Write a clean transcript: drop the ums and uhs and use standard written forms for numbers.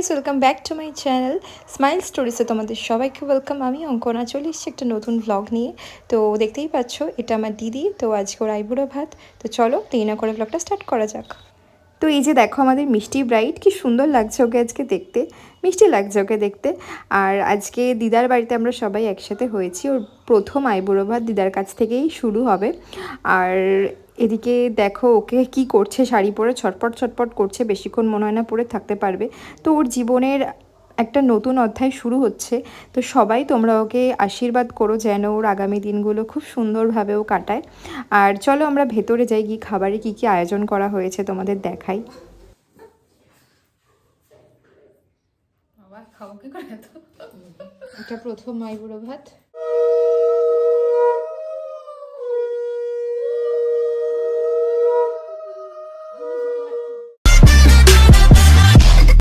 Guys, welcome back to my channel smile স্টোরিসে তোমাদের সবাইকে ওয়েলকাম। আমি অঙ্কনা চলে এসেছি একটা নতুন ব্লগ নিয়ে। তো দেখতেই পাচ্ছ এটা আমার দিদি। তো আজকে ওর আইবুড়ো ভাত। তো চলো দেরি না করে ব্লগটা স্টার্ট করা যাক। তো এই যে দেখো আমাদের মিষ্টি ব্রাইট, কি সুন্দর লাগছে ওকে আজকে দেখতে, মিষ্টি লাগছে ওকে দেখতে। আর আজকে দিদার বাড়িতে আমরা সবাই একসাথে হয়েছি। ওর প্রথম আইবুড়ো ভাত দিদার কাছ থেকেই শুরু হবে। আর এদিকে দেখো ওকে কি করছে, শাড়ি পরে ছটপট ছটপট করছে, বেশিক্ষণ মনে হয় না পরে থাকতে পারবে। তো ওর জীবনের একটা নতুন অধ্যায় শুরু হচ্ছে। তো সবাই তোমরা ওকে আশীর্বাদ করো যেন ওর আগামী দিনগুলো খুব সুন্দরভাবে ও কাটায়। আর চলো আমরা ভেতরে যাই, গিয়ে খাবারে কি কি আয়োজন করা হয়েছে তোমাদের দেখাই। খাবো কি করে? এটা প্রথম আইবুড়ো ভাত।